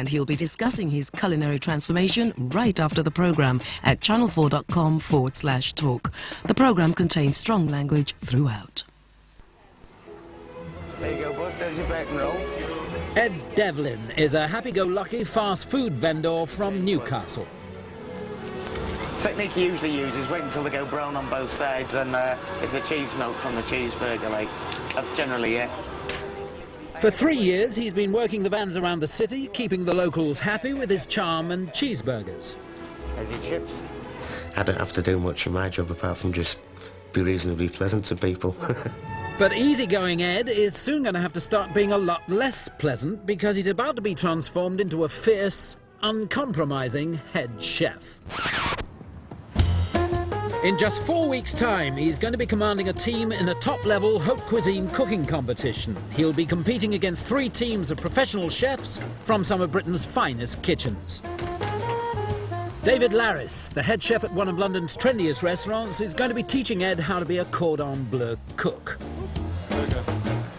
And he'll be discussing his culinary transformation right after the programme at channel4.com/talk. The programme contains strong language throughout. There you go, bud. There's your bacon roll. Ed Devlin is a happy-go-lucky fast food vendor from Newcastle. Technique he usually uses, wait until they go brown on both sides, and if the cheese melts on the cheeseburger, like, that's generally it. For 3 years, he's been working the vans around the city, keeping the locals happy with his charm and cheeseburgers. There's your chips. I don't have to do much in my job apart from just be reasonably pleasant to people. But easygoing Ed is soon going to have to start being a lot less pleasant because he's about to be transformed into a fierce, uncompromising head chef. In just 4 weeks' time, he's going to be commanding a team in a top-level haute cuisine cooking competition. He'll be competing against 3 teams of professional chefs from some of Britain's finest kitchens. David Larris, the head chef at one of London's trendiest restaurants, is going to be teaching Ed how to be a cordon bleu cook.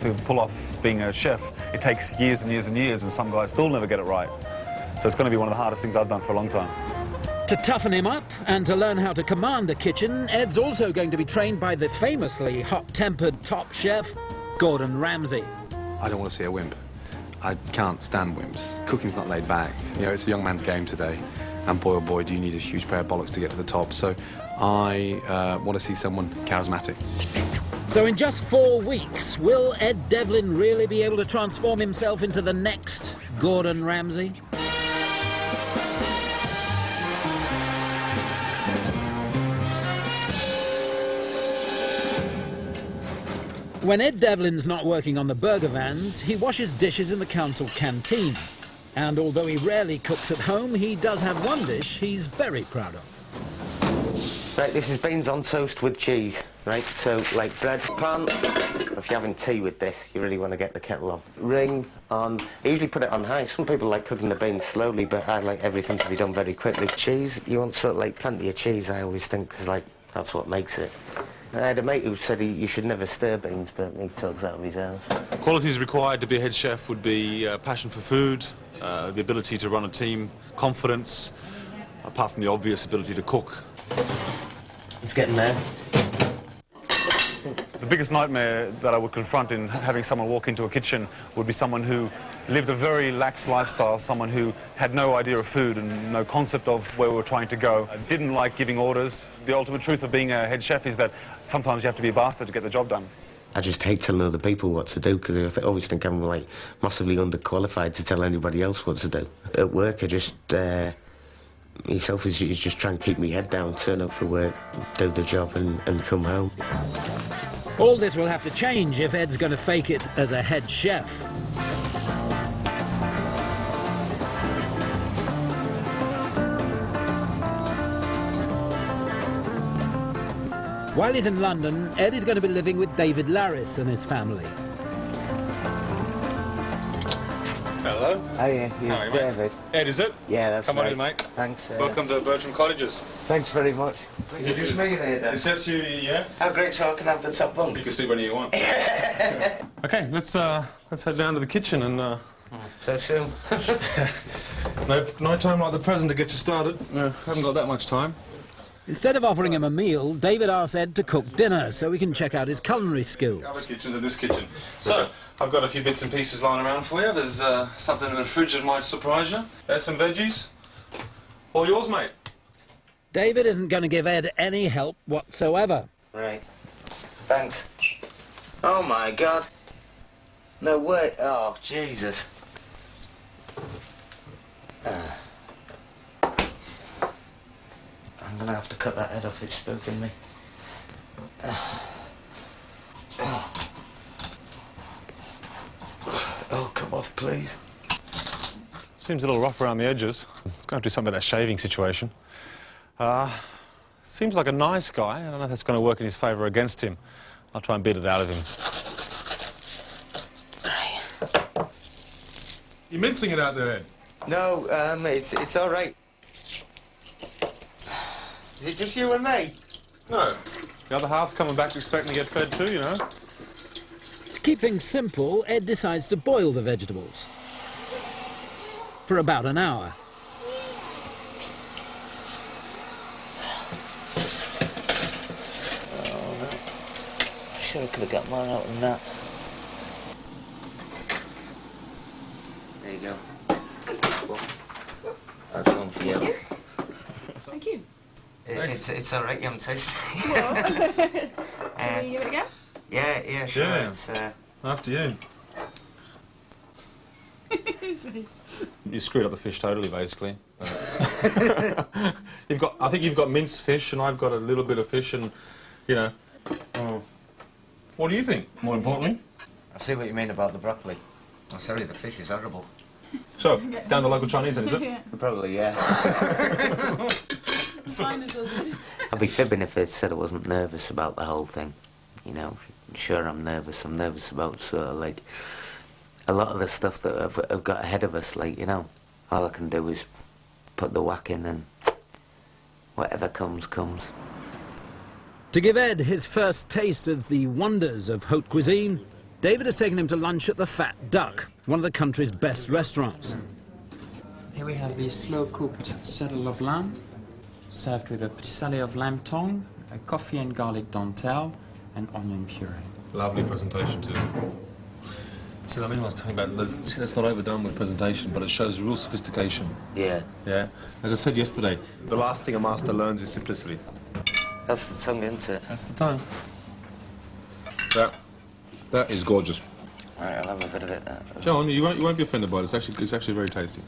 To pull off being a chef, it takes years and years and years, and some guys still never get it right. So it's going to be one of the hardest things I've done for a long time. To toughen him up and to learn how to command a kitchen, Ed's also going to be trained by the famously hot-tempered top chef, Gordon Ramsay. I don't want to see a wimp. I can't stand wimps. Cooking's not laid back. You know, it's a young man's game today. And boy, oh boy, do you need a huge pair of bollocks to get to the top. So I want to see someone charismatic. So in just 4 weeks, will Ed Devlin really be able to transform himself into the next Gordon Ramsay? When Ed Devlin's not working on the burger vans, he washes dishes in the council canteen. And although he rarely cooks at home, he does have one dish he's very proud of. Right, this is beans on toast with cheese, right? So, like bread pan. If you're having tea with this, you really want to get the kettle on. Ring on. I usually put it on high. Some people like cooking the beans slowly, but I like everything to be done very quickly. Cheese, you want sort of like plenty of cheese, I always think, because like, that's what makes it. I had a mate who said you should never stir beans, but he talks out of his house. Qualities required to be a head chef would be passion for food, the ability to run a team, confidence, apart from the obvious ability to cook. It's getting there. The biggest nightmare that I would confront in having someone walk into a kitchen would be someone who lived a very lax lifestyle, someone who had no idea of food and no concept of where we were trying to go, didn't like giving orders. The ultimate truth of being a head chef is that sometimes you have to be a bastard to get the job done. I just hate telling other people what to do because I always think I'm like massively underqualified to tell anybody else what to do. At work, I just myself is just trying to keep my head down, turn up for work, do the job, and come home. All this will have to change if Ed's going to fake it as a head chef. While he's in London, Ed is going to be living with David Larris and his family. Hello. Oh, yeah, How are you, David. mate? Ed, is it? Yeah, that's Come right. on in, mate. Thanks. Welcome to Bertram Cottages. Thanks very much. Is it just me there, then? It says you, yeah? How great, so I can have the top bunk. You can sleep whenever you want. Okay, let's head down to the kitchen and... So soon. no time like the present to get you started. Haven't got that much time. Instead of offering him a meal, David asks Ed to cook dinner so we can check out his culinary skills. Other kitchens and this kitchen. So, I've got a few bits and pieces lying around for you. There's something in the fridge that might surprise you. There's some veggies. All yours, mate. David isn't going to give Ed any help whatsoever. Right. Thanks. Oh, my God. No way. Oh, Jesus. I'm going to have to cut that head off. It's spooking me. Oh, come off, please. Seems a little rough around the edges. It's going to do something about that shaving situation. Seems like a nice guy. I don't know if that's going to work in his favour or against him. I'll try and beat it out of him. You're mincing it out there, Ed? No, it's all right. Is it just you and me? No. The other half's coming back expecting to get fed too, you know. To keep things simple, Ed decides to boil the vegetables. for about an hour. Sure I could have got mine out than that. There you go. That's one for you. Thank you. It's all right, you haven't tasted it. Can you give it again? Yeah, sure. Yeah. It's, After you. His face. You screwed up the fish totally, basically. I think you've got minced fish, and I've got a little bit of fish, and you know. What do you think? More importantly. I see what you mean about the broccoli. I'm sorry, the fish is horrible. So, down the local Chinese, then, is it? Yeah. Probably, yeah. Find the sausage. I'd be fibbing if I said I wasn't nervous about the whole thing. You know, sure I'm nervous. I'm nervous about sort of like a lot of the stuff that I've got ahead of us. Like, you know, all I can do is put the whack in and whatever comes, comes. To give Ed his first taste of the wonders of haute cuisine, David has taken him to lunch at the Fat Duck, one of the country's best restaurants. Here we have the slow-cooked saddle of lamb, served with a petit of lamb tongue, a coffee and garlic dentelle, and onion puree. Lovely presentation too. See, I mean, I was talking about, that's not overdone with presentation, but it shows real sophistication. Yeah. Yeah. As I said yesterday, the last thing a master learns is simplicity. That's the tongue, isn't it? That's the tongue. That is gorgeous. All right, I'll have a bit of it. John, you won't be offended by it. It's actually very tasty.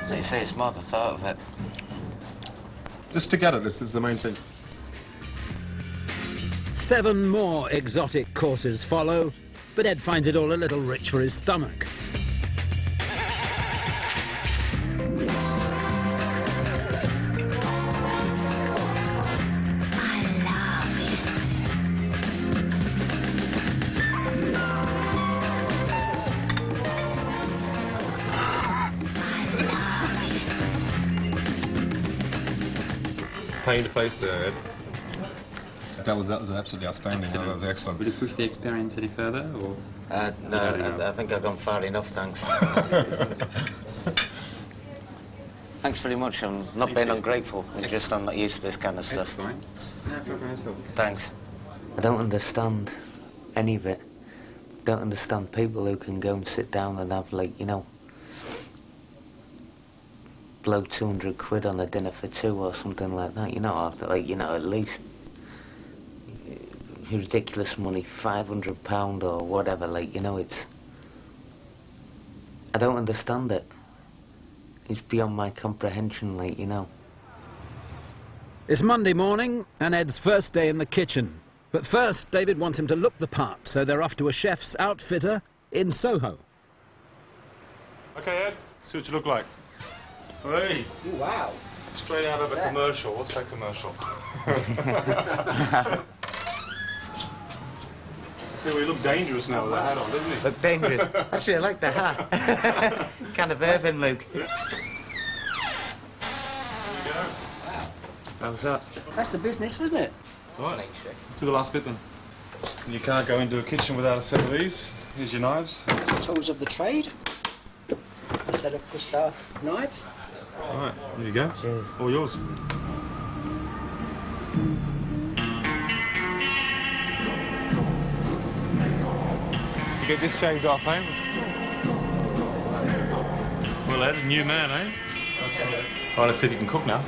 Like you say, it's more the thought of it. Just stick at it. This is the main thing. 7 more exotic courses follow, but Ed finds it all a little rich for his stomach. Pained face there, Ed. That was absolutely outstanding. Excellent. That was excellent. Would you push the experience any further, or...? No, I think I've gone far enough, thanks. Thanks very much. I'm not being ungrateful. It's just I'm not used to this kind of That's stuff. fine. No problem at all. Thanks. I don't understand any of it. Don't understand people who can go and sit down and have, like, you know, blow 200 quid on a dinner for 2 or something like that, you know, after, like, you know, at least ridiculous money, £500 or whatever, like, you know, it's... I don't understand it. It's beyond my comprehension, like, you know. It's Monday morning and Ed's first day in the kitchen. But first, David wants him to look the part, so they're off to a chef's outfitter in Soho. Okay, Ed. See what you look like. Hey. Ooh, wow. Straight out of a commercial. What's that commercial? See, we look dangerous now with the hat on, doesn't he? Look dangerous. Actually, I like the hat. Kind of urban, Luke. How's that? That's the business, isn't it? Right. Let's do the last bit then. You can't go into a kitchen without a set of these. Here's your knives. Tools of the trade. A set of Gustav knives. All right, here you go. Cheers. All yours. You get this shaved off, eh? Well, Ed, new man, eh? All right, let's see if you can cook now.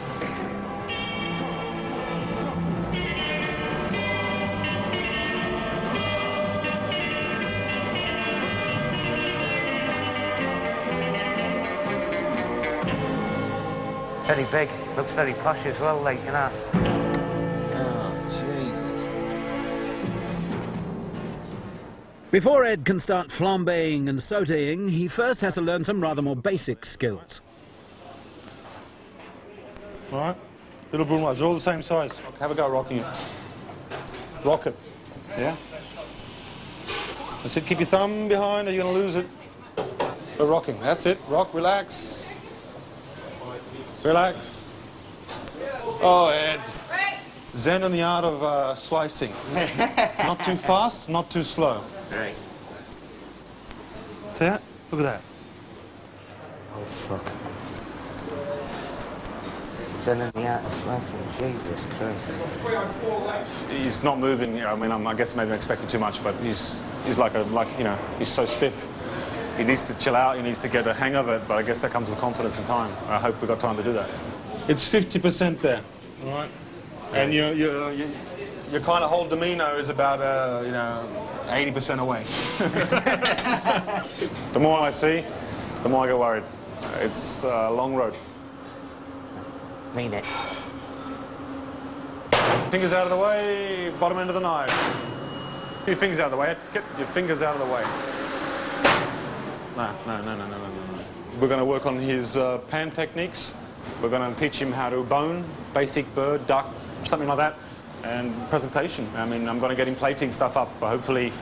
Very big. Looks very posh as well, like, you know. Oh, Jesus. Before Ed can start flambeing and sautéing, he first has to learn some rather more basic skills. All right. Little brunoise, they're all the same size. Have a go rocking it. Rock it. Yeah? That's it. Keep your thumb behind or you're going to lose it. We're rocking. That's it. Rock, relax. Relax. Oh, Ed. Zen in the art of slicing. Not too fast, not too slow. Right. See that? Look at that. Oh, fuck. Zen in the art of slicing. Jesus Christ. He's not moving. You know, I mean, I guess maybe I'm expecting too much, but he's like you know, he's so stiff. He needs to chill out. He needs to get a hang of it. But I guess that comes with confidence and time. I hope we've got time to do that. It's 50% there, all right? And your kind of whole demeanour is about you know, 80% away. The more I see, the more I get worried. It's a long road. Mean it. Fingers out of the way, bottom end of the knife. Your fingers out of the way. Get your fingers out of the way. No. We're going to work on his pan techniques. We're going to teach him how to bone, basic bird, duck, something like that, and presentation. I mean, I'm going to get him plating stuff up, hopefully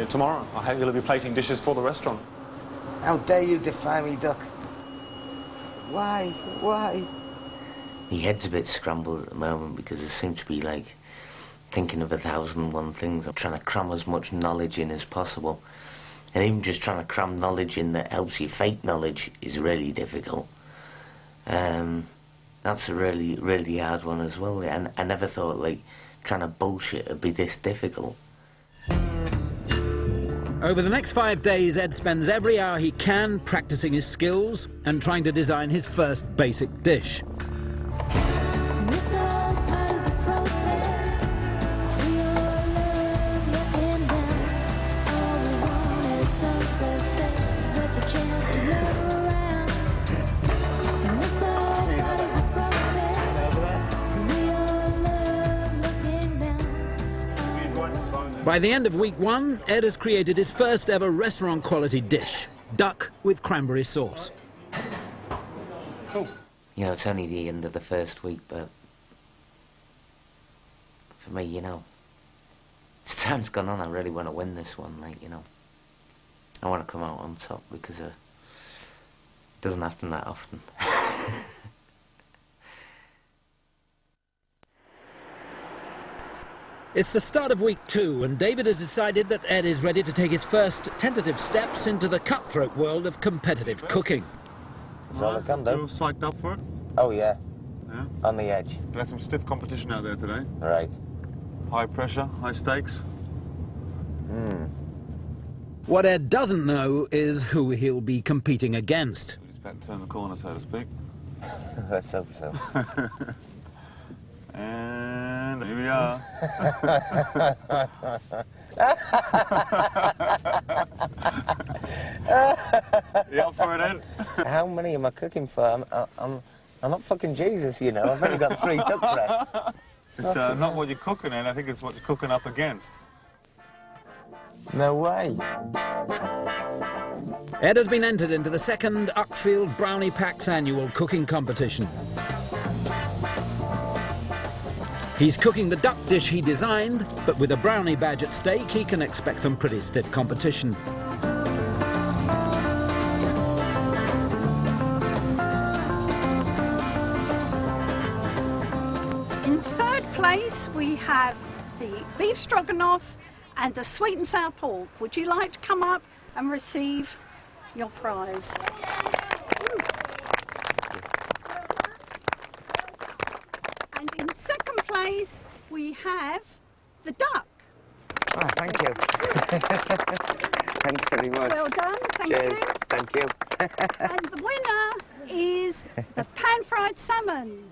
tomorrow. I hope he'll be plating dishes for the restaurant. How dare you defy me, Duck? Why? Why? My head's a bit scrambled at the moment because I seem to be, like, thinking of 1,001 things. I'm trying to cram as much knowledge in as possible. And even just trying to cram knowledge in that helps you fake knowledge is really difficult. That's a really, really hard one as well. And I never thought, like, trying to bullshit would be this difficult. Over the next 5 days, Ed spends every hour he can practicing his skills and trying to design his first basic dish. By the end of week 1, Ed has created his first ever restaurant-quality dish, duck with cranberry sauce. Cool. You know, it's only the end of the first week, but for me, you know, as time's gone on, I really want to win this one, like, you know. I want to come out on top because it doesn't happen that often. It's the start of week 2, and David has decided that Ed is ready to take his first tentative steps into the cutthroat world of competitive cooking. That's all I can do. You're psyched up for it? Oh, yeah. Yeah? On the edge. There's some stiff competition out there today. Right. High pressure, high stakes. What Ed doesn't know is who he'll be competing against. He's about to turn the corner, so to speak. Let's hope so. And here we are. You up for it, Ed? How many am I cooking for? I'm not fucking Jesus, you know. I've only got 3 duck breasts. It's not what you're cooking, Ed. I think it's what you're cooking up against. No way. Ed has been entered into the second Uckfield Brownie Pack's annual cooking competition. He's cooking the duck dish he designed, but with a brownie badge at stake, he can expect some pretty stiff competition. In third place, we have the beef stroganoff and the sweet and sour pork. Would you like to come up and receive your prize? And in second place, we have the duck. Oh, thank you. Thanks very much. Well done, thank Cheers. you. Thank you. And the winner is the pan-fried salmon.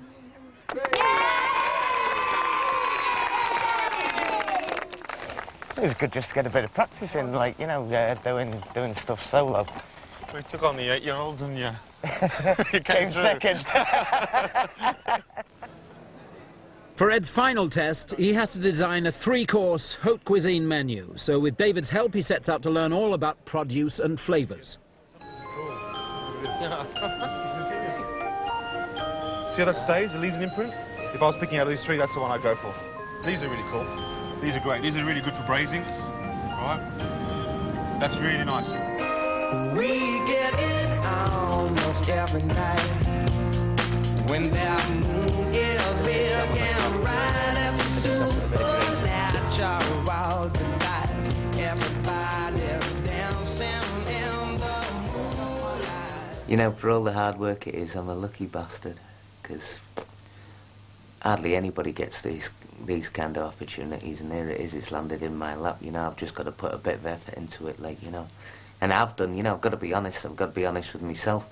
It was good just to get a bit of practice in, like, you know, doing stuff solo. We took on the 8-year-olds and you Came came through. second. For Ed's final test, he has to design a 3-course haute cuisine menu. So with David's help, he sets out to learn all about produce and flavours. See how that stays? It leaves an imprint? If I was picking out of these 3, that's the one I'd go for. These are really cool. These are great. These are really good for braisings. Right? That's really nice. We get it almost every night when that moon is big and bright as You know, for all the hard work it is, I'm a lucky bastard, because hardly anybody gets these kind of opportunities, and here it is, it's landed in my lap. You know, I've just got to put a bit of effort into it, like, you know. And I've done, you know, I've got to be honest with myself.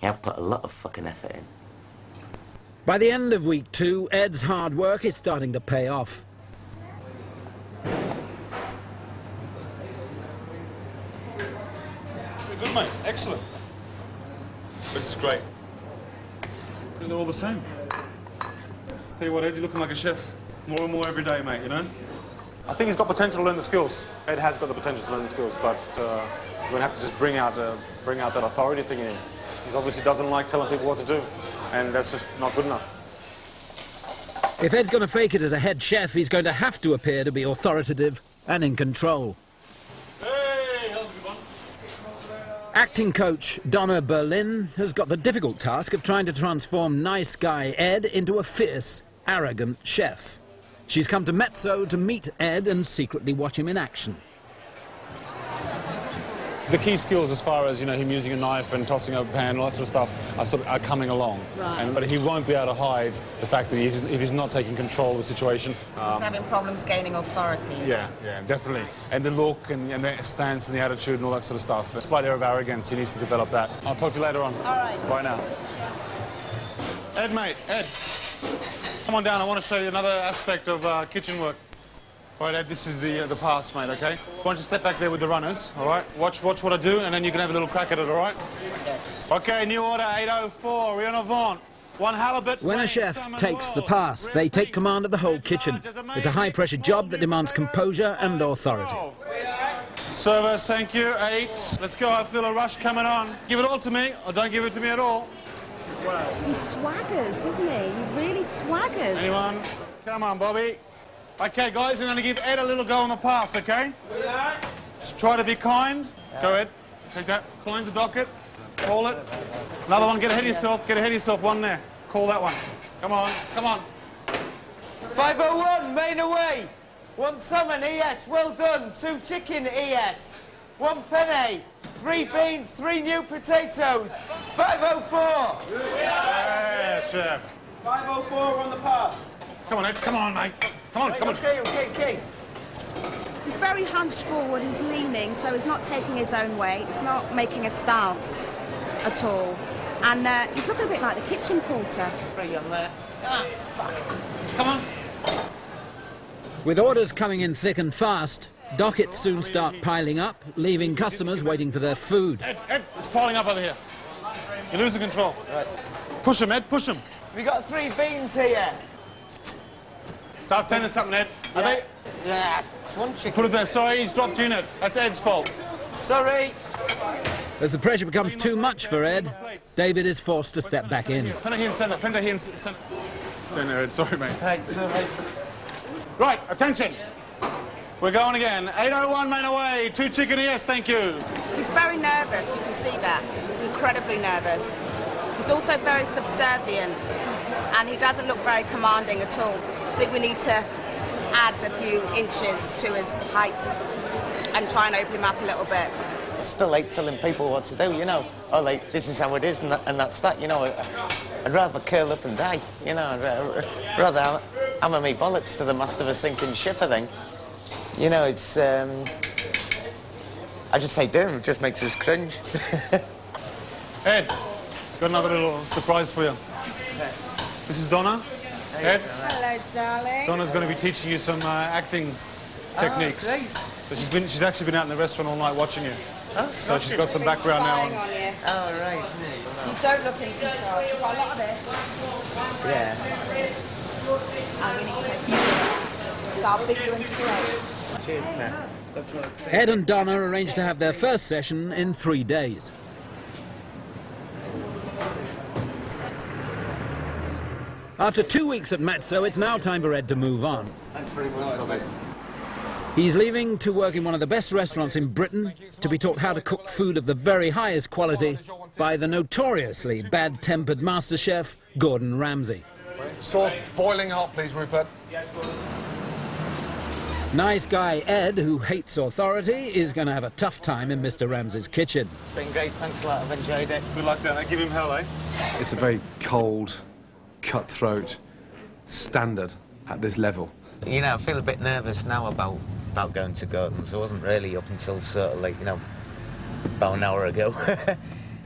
I've put a lot of fucking effort in. By the end of week 2, Ed's hard work is starting to pay off. Good, mate. Excellent. This is great. They're all the same. Tell you what, Ed, you're looking like a chef more and more every day, mate, you know? I think he's got potential to learn the skills. Ed has got the potential to learn the skills, but we're going to have to just bring out that authority thing in him. He obviously doesn't like telling people what to do, and that's just not good enough. If Ed's going to fake it as a head chef, he's going to have to appear to be authoritative and in control. Hey, how's it going? Acting coach Donna Berlin has got the difficult task of trying to transform nice guy Ed into a fierce, arrogant chef. She's come to Mezzo to meet Ed and secretly watch him in action. The key skills, as far as, you know, him using a knife and tossing a pan, all that sort of stuff, are coming along. Right. But he won't be able to hide the fact that if he's not taking control of the situation. He's having problems gaining authority. Yeah, definitely. And the look and the stance and the attitude and all that sort of stuff. A slight air of arrogance, he needs to develop that. I'll talk to you later on. All right. Bye now. Ed, mate, Ed. Come on down, I want to show you another aspect of kitchen work. All right, Ed, this is the pass, mate, OK? Why don't you step back there with the runners, all right? Watch what I do, and then you can have a little crack at it, all right? OK, new order, 804, rien avant. 1 halibut. When a chef takes the pass, they take command of the whole kitchen. It's a high-pressure job that demands composure and authority. Service, thank you, 8. Let's go, I feel a rush coming on. Give it all to me, or don't give it to me at all. He swaggers, doesn't he? He really swaggers. Anyone? Come on, Bobby. OK, guys, I'm going to give Ed a little go on the pass, OK? Just try to be kind. Go, Ed. Take that. Find the docket. Call it. Another one. Get ahead of yourself. Get ahead of yourself. One there. Call that one. Come on. Come on. 501, main away. 1 salmon, ES, well done. 2 chicken, ES. 1 penne. 3 beans, 3 new potatoes. 504. Yeah, chef. 504 on the pass. Come on, Ed. Come on, mate. Come on, come on. Okay. He's very hunched forward, he's leaning, so he's not taking his own weight, he's not making a stance at all. And he's looking a bit like the kitchen porter. Bring him there. Ah, fuck. Come on. With orders coming in thick and fast, dockets soon start piling up, leaving customers waiting for their food. Ed, it's piling up over here. You're losing control. Right. Push him, Ed, push him. We got 3 beans here. Start sending something, Ed. Are they? Yeah, it's 1 chicken. Put it there. Sorry, he's dropped you in it. That's Ed's fault. Sorry. As the pressure becomes too much for Ed, David is forced to step back in. Pin here and send it. Pin here and send it. Stand there, Ed. Sorry, mate. Hey, sorry. Right, attention. We're going again. 801 main away. 2 chicken, yes, thank you. He's very nervous, you can see that. He's incredibly nervous. He's also very subservient, and he doesn't look very commanding at all. I think we need to add a few inches to his height and try and open him up a little bit. I still like telling people what to do, you know. Oh, like, this is how it is, and that's that, you know. I'd rather curl up and die, you know. I'd rather hammer me bollocks to the mast of a sinking ship, I think. You know, it's, I just hate doing it. It just makes us cringe. Ed, got another little surprise for you. This is Donna. Ed. Hello, darling. Donna's going to be teaching you some acting techniques. So she's actually been out in the restaurant all night watching you. Oh, so she's got some background now. On you. Oh, right. You don't look in control. You've got a lot of this. Yeah. And we need to. So I'll beat you into play. Cheers, man. Ed and Donna arranged to have their first session in 3 days. After 2 weeks at Mezzo, it's now time for Ed to move on. Thanks very much. He's leaving to work in one of the best restaurants in Britain to be taught how to cook food of the very highest quality by the notoriously bad-tempered master chef, Gordon Ramsay. Sauce boiling hot, please, Rupert. Nice guy Ed, who hates authority, is going to have a tough time in Mr. Ramsay's kitchen. It's been great, thanks a lot, I've enjoyed it. Good luck down there, give him hell, eh? It's a very cold, cutthroat standard at this level. You know, I feel a bit nervous now about going to Gordon's. I wasn't really up until sort of like, you know, about an hour ago.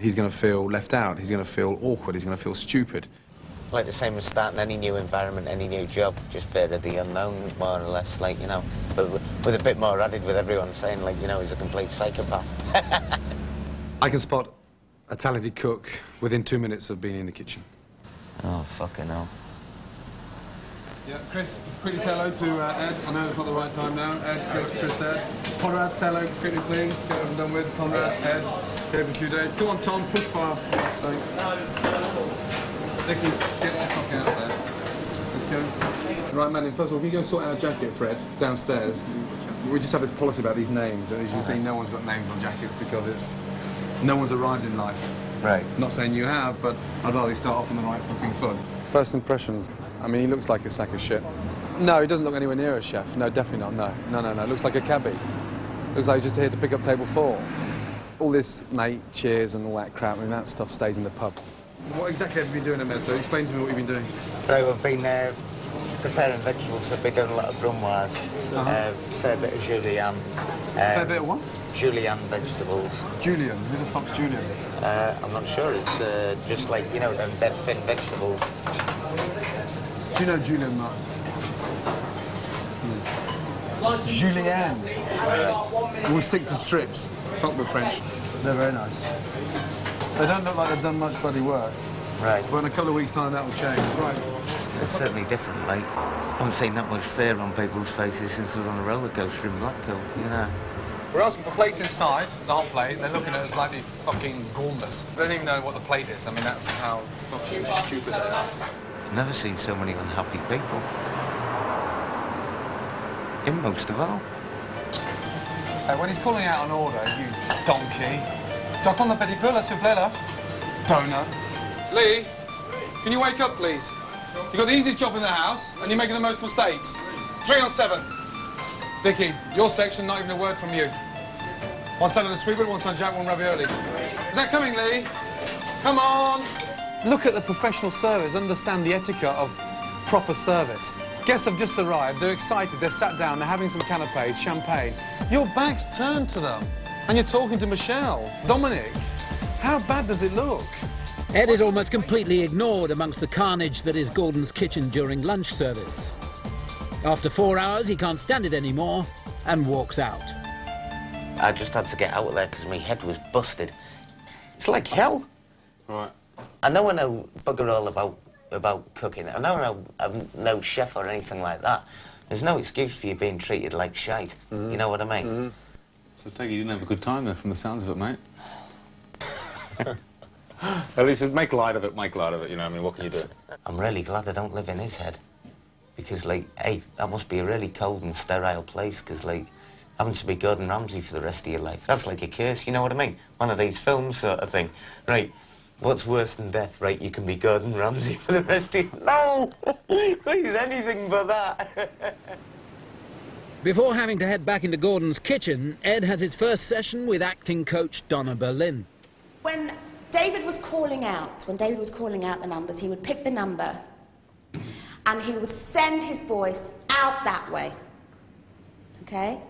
He's going to feel left out, he's going to feel awkward, he's going to feel stupid. Like the same as starting any new environment, any new job, just fear of the unknown, more or less, like, you know, but with a bit more added with everyone saying, like, you know, he's a complete psychopath. I can spot a talented cook within 2 minutes of being in the kitchen. Oh, fucking hell. Yeah, Chris, quickly say hello to Ed. I know it's not the right time now. Ed, Chris, Ed. Conrad, say hello quickly, please. Get them done with. Conrad, Ed. Give him a few days. Come on, Tom, push bar. Nicky, get the fuck out there. Let's go. Right, Manny, first of all, can you go sort out a jacket, Fred, downstairs? We just have this policy about these names. As you can see, no one's got names on jackets because no one's arrived in life. Right. Not saying you have, but I'd rather you start off on the right fucking foot. First impressions, I mean, he looks like a sack of shit. No, he doesn't look anywhere near a chef. No, definitely not, no. Looks like a cabbie. Looks like he's just here to pick up table 4. All this, mate, cheers and all that crap, I mean, that stuff stays in the pub. What exactly have you been doing in there? So explain to me what you've been doing. Right, we've been preparing vegetables. I've been doing a lot of brunoise, fair bit of julienne. Fair bit of what? Julienne vegetables. Julienne? Who the fuck's Julienne? I'm not sure. It's just like, you know, them dead thin vegetables. Do you know Julienne, Mark? Julienne. We'll stick to strips. Fuck the French. They're very nice. They don't look like they've done much bloody work. Right. But in a couple of weeks' time, that will change. Right. It's certainly different, like, I haven't seen that much fear on people's faces since I was on a roller coaster in Blackpool, you know. We're asking for plates inside, the hot plate. They're looking at us like they're fucking gormless. They don't even know what the plate is. I mean, that's how fucking stupid they are. I've never seen so many unhappy people. In most of all. When he's calling out an order, you donkey. J'attends le petit peu, là, s'il vous plaît, là. Donut. Lee, can you wake up, please? You've got the easiest job in the house, and you're making the most mistakes. 3 on 7. Dickie, your section, not even a word from you. 1 salad and 3 bread, 1 San Jack, 1 ravioli. Is that coming, Lee? Come on! Look at the professional service, understand the etiquette of proper service. Guests have just arrived, they're excited, they're sat down, they're having some canapes, champagne. Your back's turned to them, and you're talking to Michelle, Dominic. How bad does it look? Ed is almost completely ignored amongst the carnage that is Gordon's kitchen during lunch service. After 4 hours, he can't stand it anymore and walks out. I just had to get out of there because my head was busted. It's like hell. Right. I know bugger all about cooking. I know I'm no chef or anything like that. There's no excuse for you being treated like shite. You know what I mean? So take it you didn't have a good time there from the sounds of it, mate. At least make light of it, you know, I mean, what can you do? I'm really glad I don't live in his head. Because, like, hey, that must be a really cold and sterile place, because, like, having to be Gordon Ramsay for the rest of your life, that's like a curse, you know what I mean? One of these films sort of thing. Right, what's worse than death, right? You can be Gordon Ramsay for the rest of your... No! Please, anything but that. Before having to head back into Gordon's kitchen, Ed has his first session with acting coach Donna Berlin. When David was calling out the numbers, he would pick the number and he would send his voice out that way, okay?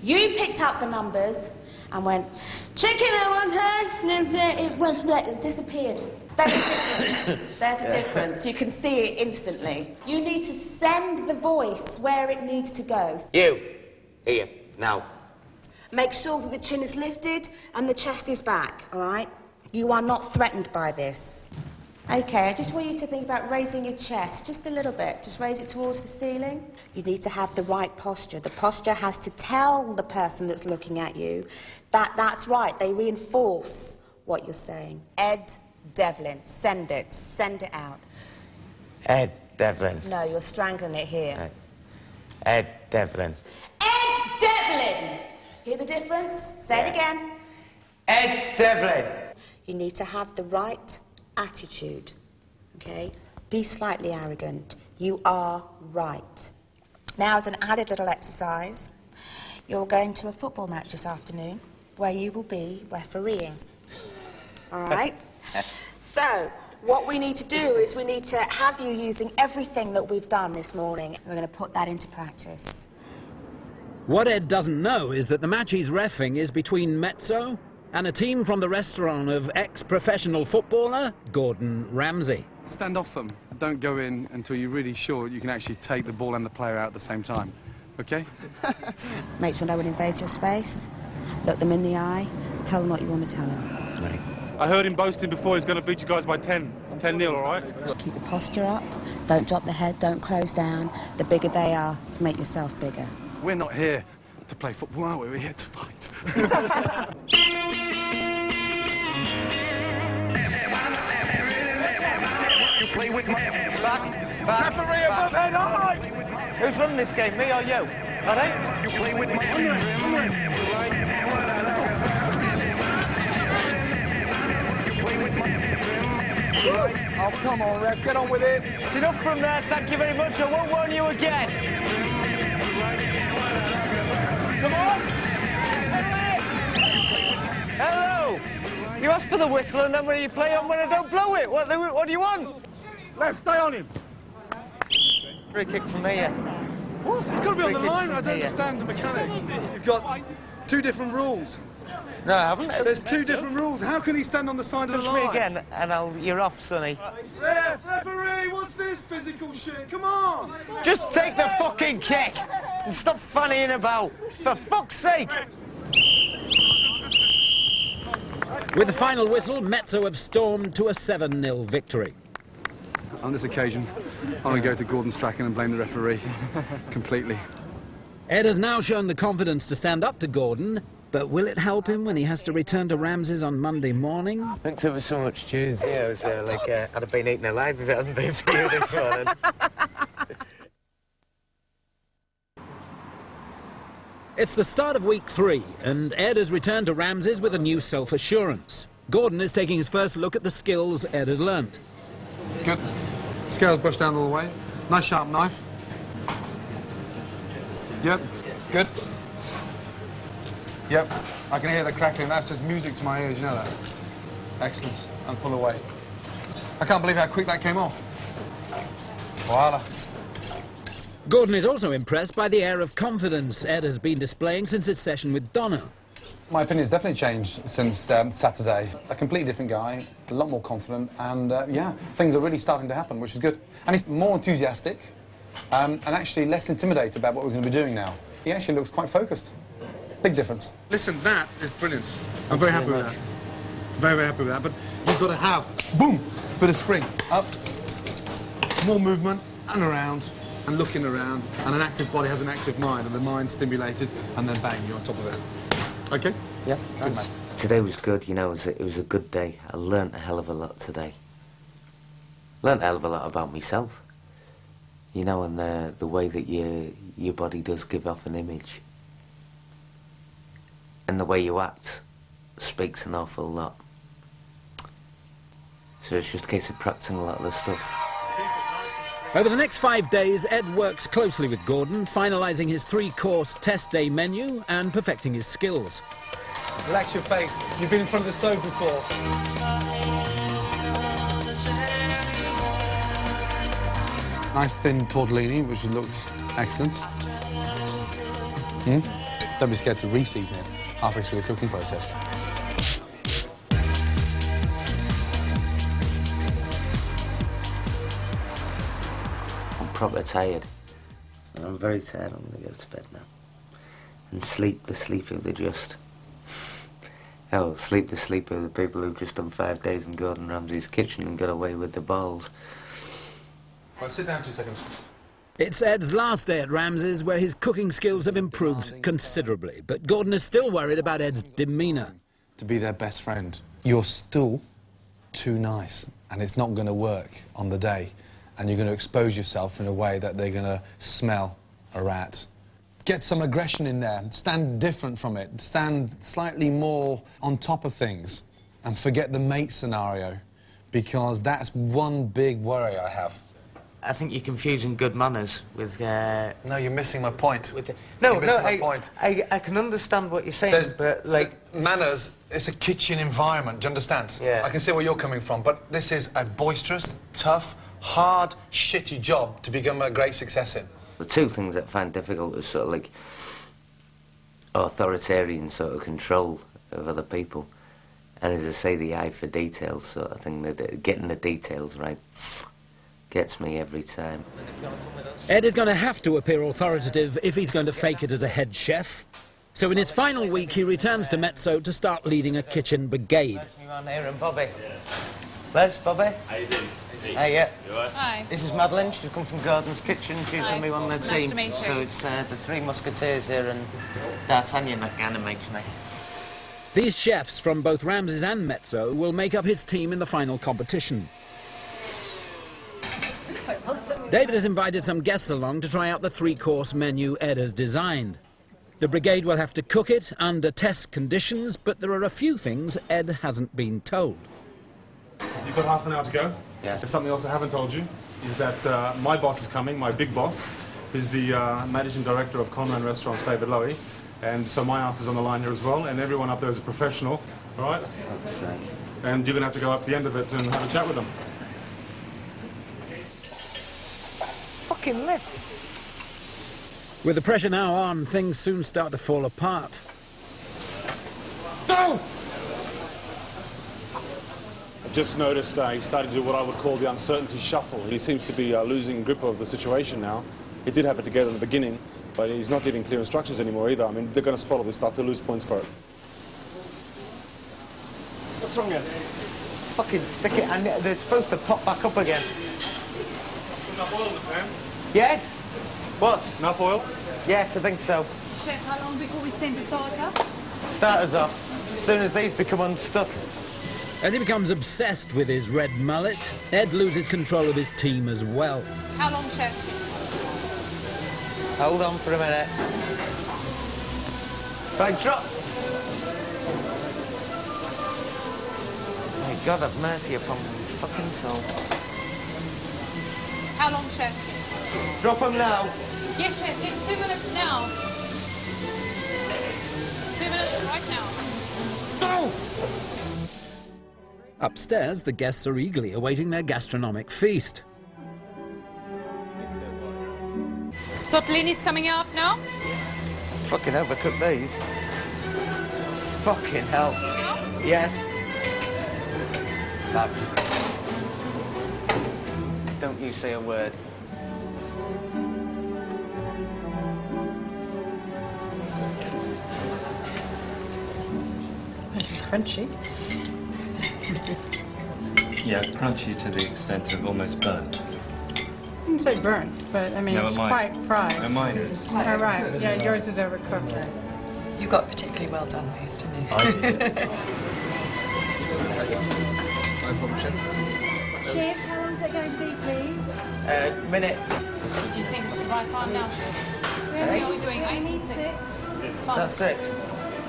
You picked up the numbers and went, chicken at 1 time, it disappeared. There's a difference. There's a difference. You can see it instantly. You need to send the voice where it needs to go. You, here, now. Make sure that the chin is lifted and the chest is back, all right? You are not threatened by this. Okay, I just want you to think about raising your chest just a little bit. Just raise it towards the ceiling. You need to have the right posture. The posture has to tell the person that's looking at you that that's right. They reinforce what you're saying. Ed Devlin, send it out. Ed Devlin. No, you're strangling it here. Ed Devlin. Ed Devlin! Hear the difference? Say it again. Ed Devlin. You need to have the right attitude, okay? Be slightly arrogant. You are right. Now, as an added little exercise, you're going to a football match this afternoon where you will be refereeing. All right? So, what we need to do is we need to have you using everything that we've done this morning. We're going to put that into practice. What Ed doesn't know is that the match he's reffing is between Mezzo and a team from the restaurant of ex-professional footballer Gordon Ramsay. Stand off them. Don't go in until you're really sure you can actually take the ball and the player out at the same time. OK? Make sure no one invades your space. Look them in the eye. Tell them what you want to tell them. Right. I heard him boasting before he's going to beat you guys by 10-0, all right? Just keep the posture up. Don't drop the head. Don't close down. The bigger they are, make yourself bigger. We're not here to play football, are we? We're here to fight. You play with my back. Referee above head high. Who's running this game, me or you? All right? You play with Oh, come on, ref, get on with it. It's enough from there, thank you very much. I won't warn you again. Come on. Hello. You asked for the whistle and then when you play on when I don't blow it. What do you want? Let's stay on him. Free kick from here. What? It's got to be on the Free kick line. from I don't here. understand the mechanics. You've got two different rules. No, I haven't. There's two different rules. How can he stand on the side of the Touch line? me again and you're off, Sonny. Referee, what's this physical shit? Come on! Just take the fucking kick and stop fannying about. For fuck's sake! With the final whistle, Mezzo have stormed to a 7-0 victory. On this occasion, I'm going to go to Gordon Strachan and blame the referee completely. Ed has now shown the confidence to stand up to Gordon, but will it help him when he has to return to Ramsay's on Monday morning? Thanks ever so much, cheers. Yeah, it was I'd have been eaten alive if it hadn't been for you this morning. It's the start of week 3, and Ed has returned to Ramsay's with a new self-assurance. Gordon is taking his first look at the skills Ed has learnt. Good. Scales brushed down all the way. Nice sharp knife. Yep. Good. Yep. I can hear the crackling. That's just music to my ears, you know that? Excellent. And pull away. I can't believe how quick that came off. Voila. Gordon is also impressed by the air of confidence Ed has been displaying since his session with Donna. My opinion's definitely changed since Saturday. A completely different guy, a lot more confident, and yeah, things are really starting to happen, which is good. And he's more enthusiastic and actually less intimidated about what we're going to be doing now. He actually looks quite focused. Big difference. Listen, that is brilliant. I'm very happy with that. Very, very happy with that. But you've got to have, boom, bit of spring. Up, more movement, and around, and looking around. And an active body has an active mind, and the mind's stimulated, and then bang, you're on top of it. OK? Yeah. Good man. Today was good, you know, it was a good day. I learnt a hell of a lot today. Learnt a hell of a lot about myself. You know, and the way that your body does give off an image. And the way you act speaks an awful lot. So it's just a case of practicing a lot of the stuff. Over the next 5 days, Ed works closely with Gordon, finalising his 3-course test day menu and perfecting his skills. Relax your face. You've been in front of the stove before. Nice thin tortellini, which looks excellent. Don't be scared to re-season it halfway through the cooking process. I'm proper tired. I'm very tired. I'm going to go to bed now. And sleep the sleep of the just. Oh, sleep the sleep of the people who've just done 5 days in Gordon Ramsay's kitchen and got away with the balls. Right, sit down 2 seconds. It's Ed's last day at Ramsay's, where his cooking skills have improved considerably, but Gordon is still worried about Ed's demeanour. To be their best friend. You're still too nice, and it's not going to work on the day. And you're going to expose yourself in a way that they're going to smell a rat. Get some aggression in there. Stand different from it. Stand slightly more on top of things. And forget the mate scenario, because that's one big worry I have. I think you're confusing good manners with... No, you're missing my point. No, I can understand what you're saying, but, like... Manners, it's a kitchen environment, do you understand? Yeah. I can see where you're coming from, but this is a boisterous, tough, hard, shitty job to become a great success in. The two things that I find difficult is sort of like authoritarian sort of control of other people. And as I say, the eye for detail sort of thing, getting the details right gets me every time. Ed is going to have to appear authoritative if he's going to fake it as a head chef. So in his final week, he returns to Mezzo to start leading a kitchen brigade. Here and Bobby. Les, Bobby. How you doing? Hey, yeah. You all right? Hi. This is Madeline. She's come from Gordon's kitchen. She's going to be one of the Nice team. to meet you. So it's the three musketeers here, and D'Artagnan that animates me. These chefs from both Ramsay's and Mezzo will make up his team in the final competition. David has invited some guests along to try out the three-course menu Ed has designed. The brigade will have to cook it under test conditions, but there are a few things Ed hasn't been told. You've got half an hour to go. Yes. There's something else I haven't told you, is that my boss is coming, my big boss, who's the managing director of Conran Restaurants, David Lowy, and so my ass is on the line here as well, and everyone up there is a professional, all right? And you're going to have to go up the end of it and have a chat with them. Fucking lift. With the pressure now on, things soon start to fall apart. I've just noticed he started to do what I would call the uncertainty shuffle. He seems to be losing grip of the situation now. He did have it together in the beginning, but he's not giving clear instructions anymore either. I mean, they're going to spot all this stuff. They'll lose points for it. What's wrong, Ed? Fucking stick it, and they're supposed to pop back up again. Enough oil in the pan? Yes? What? Enough oil? Yes, I think so. Chef, how long before we send the starter? Starters off. As soon as these become unstuck. As he becomes obsessed with his red mullet, Ed loses control of his team as well. How long, Chef? Hold on for a minute. Right, drop. May God have mercy upon my fucking soul. How long, Chef? Drop them now. Yes, Chef. It's 2 minutes now. 2 minutes right now. Go! Upstairs, the guests are eagerly awaiting their gastronomic feast. Tortellini's coming out now. Fucking overcooked these. Fucking hell. Yes. Max. Don't you say a word. Crunchy. Yeah, crunchy to the extent of almost burnt. I wouldn't say burnt, but I mean, No, it's mine. quite fried. No, mine is. All right, yeah, yours is overcooked. You got particularly well done these, didn't you? I did. No problem, Chef, how long is it going to be, please? Minute. Do you think this is the right time now, Chef? Hey. Are we doing 8 or 6? It's fine. That's 6.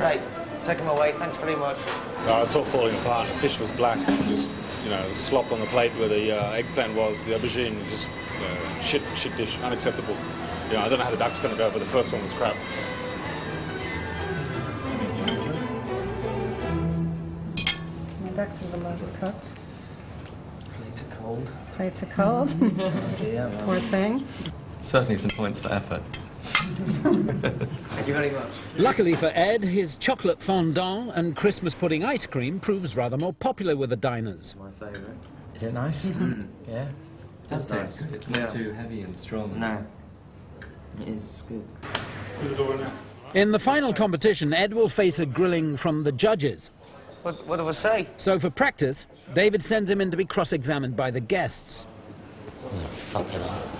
Right, take them away. Thanks very much. No, it's all falling apart. The fish was black. Just, you know, slop on the plate where the eggplant was. The aubergine was just shit dish. Unacceptable. You know, I don't know how the duck's going to go, but the first one was crap. My ducks are below cooked. Plates are cold. Plates are cold. Yeah, well. Poor thing. Certainly some points for effort. Thank you very much. Luckily for Ed, his chocolate fondant and Christmas pudding ice cream proves rather more popular with the diners. My favourite. Is it nice? Yeah. It's nice. It's not too heavy and strong. No. It is. It's good. Through the door now. In the final competition, Ed will face a grilling from the judges. What do I say? So for practice, David sends him in to be cross-examined by the guests. Fucking hell.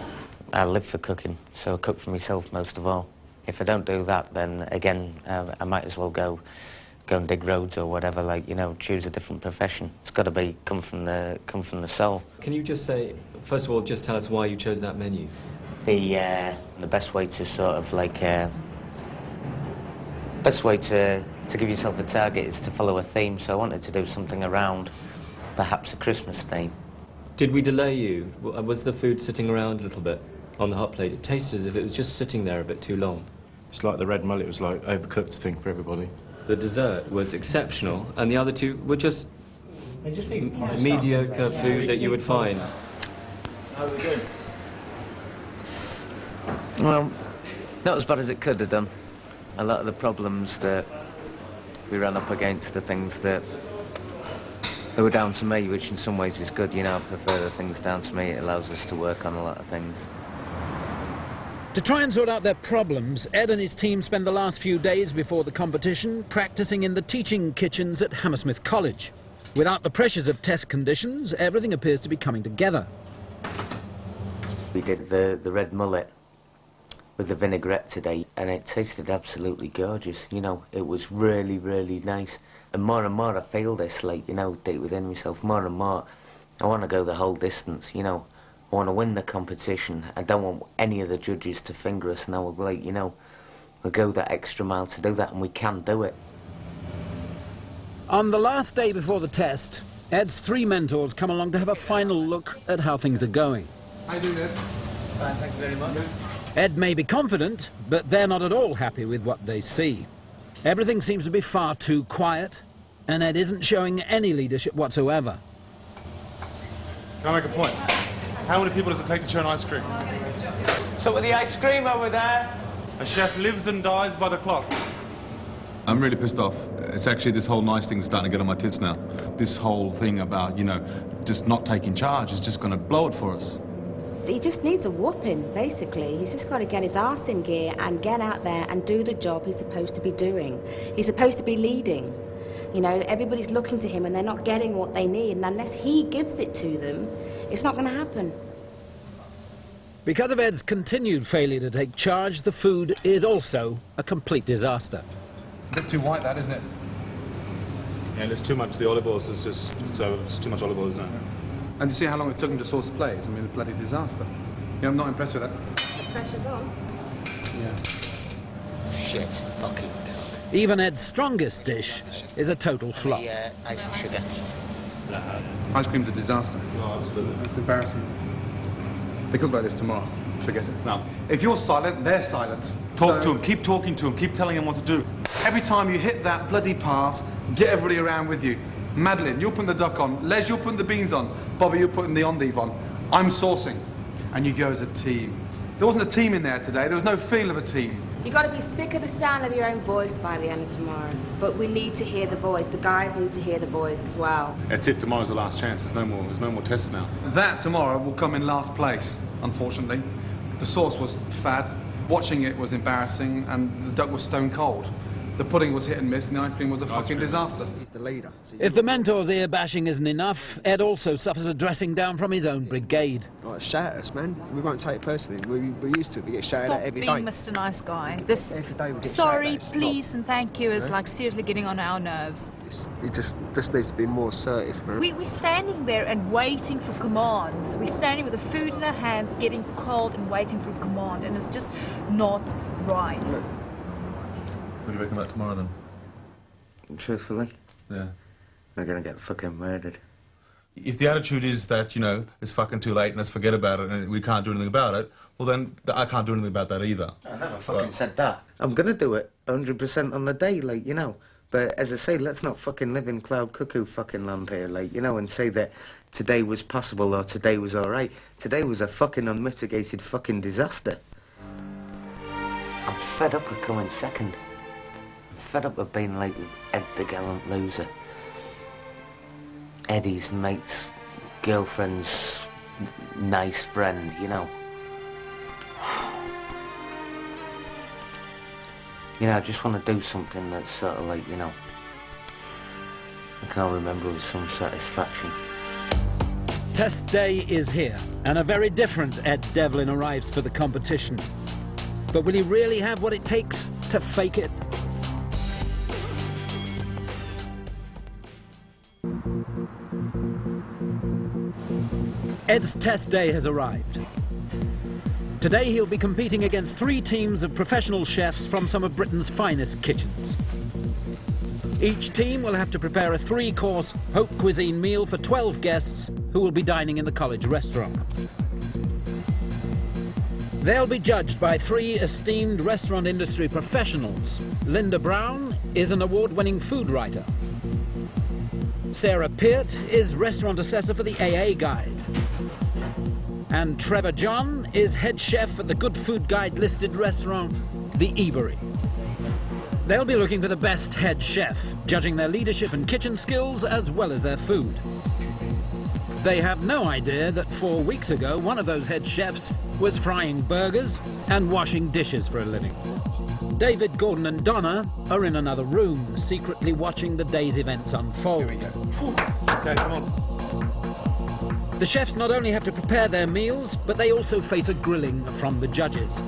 I live for cooking, so I cook for myself most of all. If I don't do that, then again, I might as well go and dig roads or whatever. Like, you know, choose a different profession. It's got to come from the soul. Can you just say, first of all, just tell us why you chose that menu? The best way to sort of like best way to give yourself a target is to follow a theme. So I wanted to do something around perhaps a Christmas theme. Did we delay you? Was the food sitting around a little bit on the hot plate? It tasted as if it was just sitting there a bit too long. It's like the red mullet was like overcooked, I think, for everybody. The dessert was exceptional, and the other two were just mediocre food that you would find. How are we doing? Well, not as bad as it could have done. A lot of the problems that we ran up against, the things that they were down to me, which in some ways is good. You know, I prefer the things down to me. It allows us to work on a lot of things. To try and sort out their problems, Ed and his team spend the last few days before the competition practicing in the teaching kitchens at Hammersmith College. Without the pressures of test conditions, everything appears to be coming together. We did the red mullet with the vinaigrette today, and it tasted absolutely gorgeous. You know, it was really, really nice. And more I feel this, like, you know, deep within myself, more and more, I want to go the whole distance, you know. I want to win the competition. I don't want any of the judges to finger us, and I will, like, you know, we'll go that extra mile to do that, and we can do it. On the last day before the test, Ed's 3 mentors come along to have a final look at how things are going. How you doing, Ed? Fine, thank you very much. Ed may be confident, but they're not at all happy with what they see. Everything seems to be far too quiet, and Ed isn't showing any leadership whatsoever. Can I make a point? How many people does it take to churn ice cream? So with the ice cream over there? A chef lives and dies by the clock. I'm really pissed off. It's actually this whole nice thing starting to get on my tits now. This whole thing about, you know, just not taking charge is just going to blow it for us. He just needs a whooping, basically. He's just got to get his arse in gear and get out there and do the job he's supposed to be doing. He's supposed to be leading. You know, everybody's looking to him and they're not getting what they need, and unless he gives it to them, it's not going to happen. Because of Ed's continued failure to take charge, the food is also a complete disaster. A bit too white, that, isn't it? Yeah, there's too much. The olive oil is just it's too much olive oil, isn't it? And you see how long it took him to sauce the plates? I mean, a bloody disaster. Yeah, I'm not impressed with that. The pressure's on. Yeah. Shit, fucking. Even Ed's strongest dish is a total flop. Ice and sugar. Ice cream's a disaster. Oh, absolutely. It's embarrassing. They cook like this tomorrow. Forget it. No. If you're silent, they're silent. Talk to him. Keep talking to him. Keep telling him what to do. Every time you hit that bloody pass, get everybody around with you. Madeline, you're putting the duck on. Les, you're putting the beans on. Bobby, you're putting the endive on. I'm saucing. And you go as a team. There wasn't a team in there today. There was no feel of a team. You've got to be sick of the sound of your own voice by the end of tomorrow. But we need to hear the voice. The guys need to hear the voice as well. That's it. Tomorrow's the last chance. There's no more tests now. That tomorrow will come in last place, unfortunately. The sauce was fad. Watching it was embarrassing, and the duck was stone cold. The pudding was hit and miss, and the ice cream was a fucking disaster. He's the leader. If the mentor's ear bashing isn't enough, Ed also suffers a dressing down from his own brigade. Like, shout at us, man. We won't take it personally. We're used to it. We get shouted at every day. Stop being Mr. Nice Guy. This Every day we get sorry, shouted at. please, and thank you is Yeah. like seriously getting on our nerves. It just needs to be more assertive, man. We're standing there and waiting for commands. We're standing with the food in our hands, getting cold and waiting for a command, and it's just not right. What do you reckon about tomorrow, then? Truthfully, Yeah. we're going to get fucking murdered. If the attitude is that, you know, it's fucking too late and let's forget about it and we can't do anything about it, well then, I can't do anything about that either. I never fucking said that. I'm going to do it 100% on the day, like, you know. But as I say, let's not fucking live in cloud cuckoo fucking land here, like, you know, and say that today was possible or today was all right. Today was a fucking unmitigated fucking disaster. I'm fed up of coming second. I'm fed up of being like Ed the gallant loser. Eddie's mate's girlfriend's nice friend, you know. You know, I just want to do something that's sort of like, you know, I can all remember with some satisfaction. Test day is here, and a very different Ed Devlin arrives for the competition. But will he really have what it takes to fake it? Ed's test day has arrived. Today he'll be competing against 3 teams of professional chefs from some of Britain's finest kitchens. Each team will have to prepare a 3-course haute cuisine meal for 12 guests who will be dining in the college restaurant. They'll be judged by 3 esteemed restaurant industry professionals. Linda Brown is an award-winning food writer. Sarah Peart is restaurant assessor for the AA Guide. And Trevor John is head chef at the Good Food Guide listed restaurant, The Eabery. They'll be looking for the best head chef, judging their leadership and kitchen skills as well as their food. They have no idea that 4 weeks ago, one of those head chefs was frying burgers and washing dishes for a living. David, Gordon and Donna are in another room, secretly watching the day's events unfold. Here we go. Okay, come on. The chefs not only have to prepare their meals, but they also face a grilling from the judges.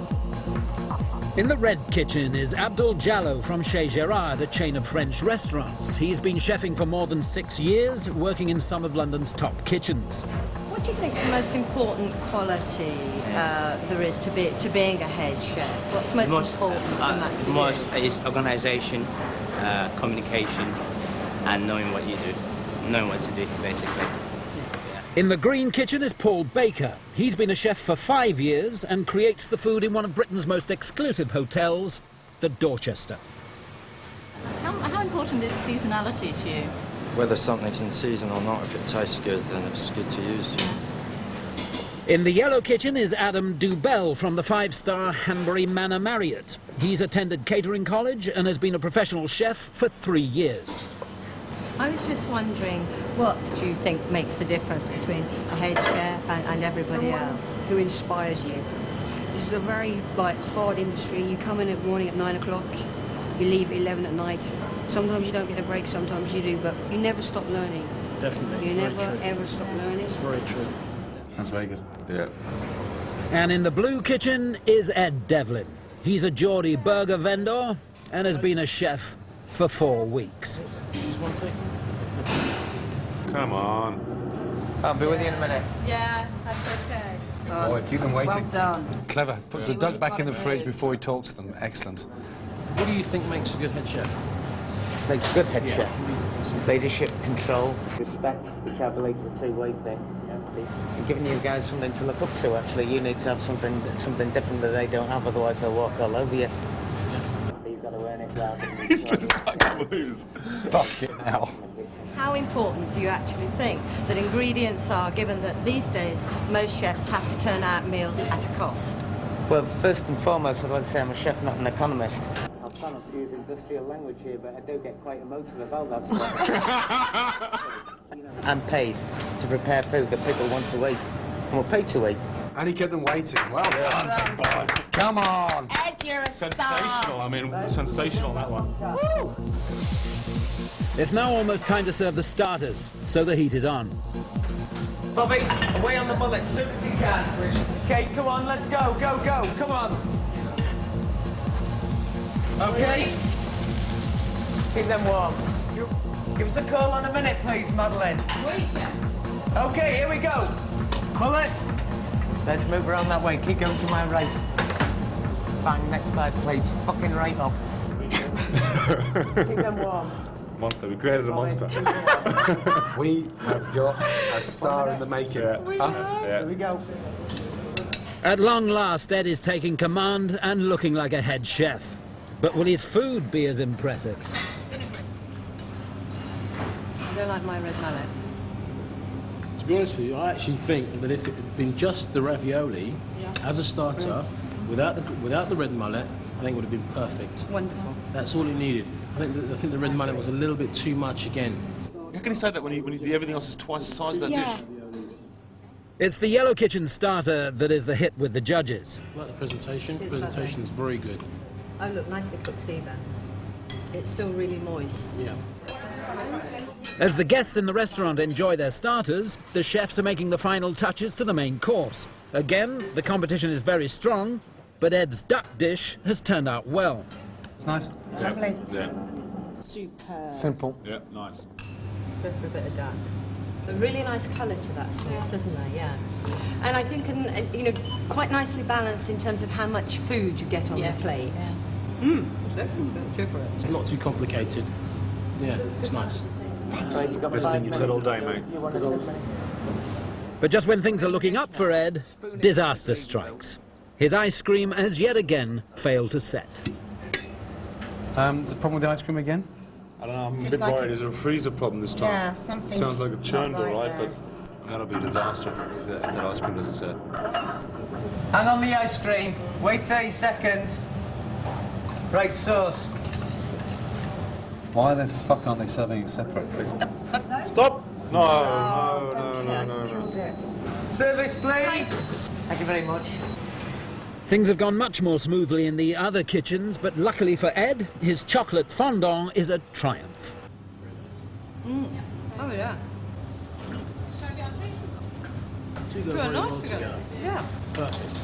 In the red kitchen is Abdul Jallo from Chez Gérard, a chain of French restaurants. He's been chefing for more than 6 years, working in some of London's top kitchens. What do you think is the most important quality there is to being a head chef? What's most important in that to you? Most is organisation, communication, and knowing what you do, knowing what to do, basically. In the green kitchen is Paul Baker. He's been a chef for 5 years and creates the food in one of Britain's most exclusive hotels, the Dorchester. How important is seasonality to you? Whether something's in season or not, if it tastes good, then it's good to use. In the yellow kitchen is Adam Dubell from the 5-star Hanbury Manor Marriott. He's attended catering college and has been a professional chef for 3 years. I was just wondering, what do you think makes the difference between a head chef and everybody else? Who inspires you? This is a very hard industry. You come in at morning at 9 o'clock, you leave at 11 at night. Sometimes you don't get a break, sometimes you do, but you never stop learning. Definitely. You never ever stop learning. It's very true. That's very good. Yeah. And in the blue kitchen is Ed Devlin. He's a Geordie burger vendor and has been a chef for 4 weeks. Just 1 second. Come on. I'll be with you in a minute. Yeah, that's okay. Boy, keep them waiting. Well done. Clever. Puts the duck back in the fridge before he talks to them. Excellent. What do you think makes a good head chef? Makes a good head chef. Leadership, control, respect, which I believe is a two-way thing. And giving you guys something to look up to, actually. You need to have something different that they don't have, otherwise they'll walk all over you. You've got to earn it rather than... He's just like lose. Fuck it now. How important do you actually think that ingredients are, given that these days most chefs have to turn out meals at a cost? Well, first and foremost, I'd like to say I'm a chef, not an economist. I'm trying not to use industrial language here, but I do get quite emotive about that stuff. I'm paid to prepare food that people want to eat, and we're paid to eat. And he kept them waiting. Well done, big boy. Come on. Ed, you're a Sensational. I mean, sensational, that one. Woo! It's now almost time to serve the starters, so the heat is on. Bobby, away on the mullet, soon as you can. Okay, come on, let's go, go, go, come on. Okay. Keep them warm. Give us a call in a minute, please, Madeline. Okay, here we go. Mullet. Let's move around that way. Keep going to my right. Bang, next 5 plates. Fucking right up. Keep them warm. Monster. We created a monster. We have got a star in the making. Here we go. At long last, Ed is taking command and looking like a head chef. But will his food be as impressive? I don't like my red mallet. To be honest with you, I actually think that if it had been just the ravioli as a starter, without the red mullet, I think it would have been perfect. Wonderful. That's all it needed. I think the red mullet was a little bit too much again. How can you say that when everything else is twice the size of that dish? It's the yellow kitchen starter that is the hit with the judges. I like the presentation. The presentation is very good. Oh, look, nicely cooked sea bass. It's still really moist. Yeah. As the guests in the restaurant enjoy their starters, the chefs are making the final touches to the main course. Again, the competition is very strong, but Ed's duck dish has turned out well. It's nice. Lovely. Yeah. Superb. Simple. Yeah, nice. Let's go for a bit of duck. A really nice colour to that sauce, isn't there? Yeah. And I think, quite nicely balanced in terms of how much food you get on the plate. It's not too complicated. Yeah, it's nice. Best thing you've said all day, mate. But just when things are looking up for Ed, disaster strikes. His ice cream has yet again failed to set. There's a problem with the ice cream again? I don't know, I'm a bit worried. Is there a freezer problem this time? Yeah, something. Sounds like a churned all right, but that'll be a disaster if that ice cream doesn't set. Hang on the ice cream. Wait 30 seconds. Right sauce. Why the fuck aren't they serving it separate? Stop! No. Service, please. Thank you very much. Things have gone much more smoothly in the other kitchens, but luckily for Ed, his chocolate fondant is a triumph. Oh, yeah. Two go Good, very nice well together. together. Yeah. Perfect.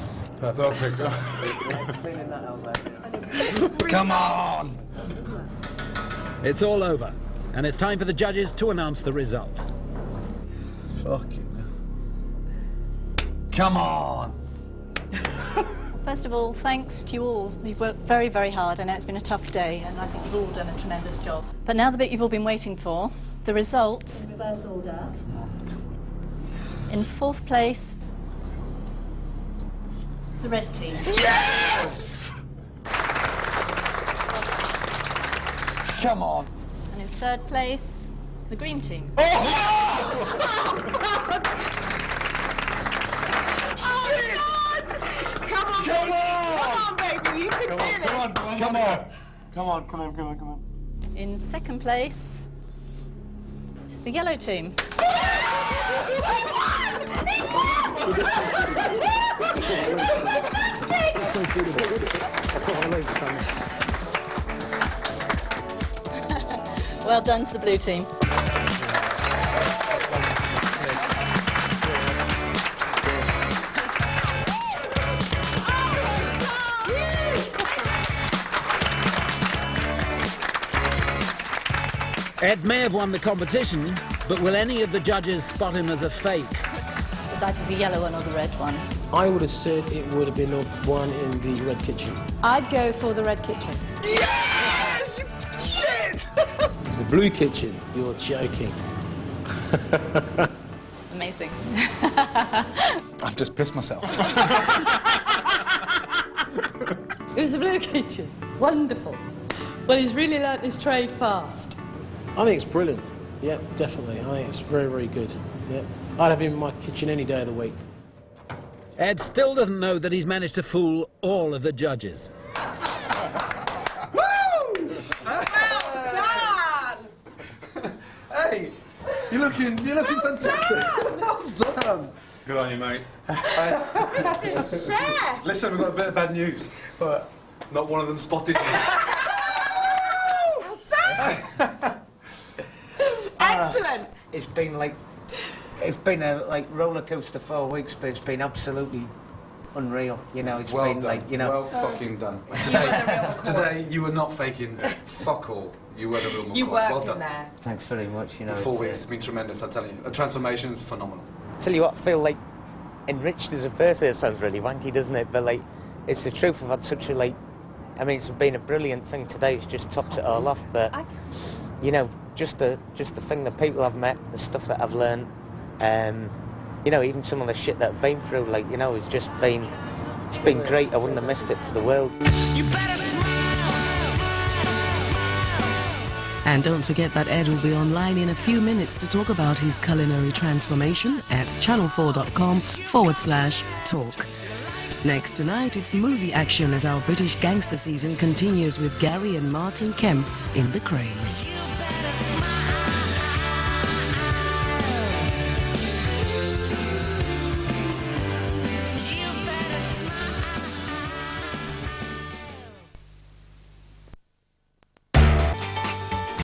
Come on! It's all over, and it's time for the judges to announce the result. Fucking come on! First of all, thanks to you all. You've worked very, very hard. I know it's been a tough day, and I think you've all done a tremendous job. But now the bit you've all been waiting for, the results. Reverse order. In 4th place, the red team. Yes! Come on. And in 3rd place, the green team. Come on, baby, you can do this. Come on. In 2nd place, the yellow team. Well done to the blue team. Ed may have won the competition, but will any of the judges spot him as a fake? It's either the yellow one or the red one. I would have said it would have been the one in the red kitchen. I'd go for the red kitchen. Yes! Shit! It's the blue kitchen. You're joking. Amazing. I've just pissed myself. It was the blue kitchen. Wonderful. Well, he's really learnt his trade fast. I think it's brilliant. Yeah, definitely. I think it's very, very good. Yeah. I'd have him in my kitchen any day of the week. Ed still doesn't know that he's managed to fool all of the judges. Woo! Hey, you're looking fantastic. Well done. Good on you, mate. That's a chef. Listen, we've got a bit of bad news. But not one of them spotted you. Excellent. It's been a roller coaster 4 weeks, but it's been absolutely unreal. You know, it's Well been done. like, you know. Well fucking done. Today you were not faking fuck all. You were the real McCoy. You worked well in done. there. Thanks very much. You know, 4 weeks has been tremendous, I tell you. The transformation is phenomenal. Tell you what, I feel like enriched as a person. It sounds really wanky, doesn't it? But like, it's the truth. I've had such a I mean, it's been a brilliant thing today. It's just topped it all off. But you know, just the thing that people I've met, the stuff that I've learned, you know, even some of the shit that I've been through. Like, you know, it's been great. I wouldn't have missed it for the world. And don't forget that Ed will be online in a few minutes to talk about his culinary transformation at channel4.com/talk. Next tonight, it's movie action as our British gangster season continues with Gary and Martin Kemp in The Craze.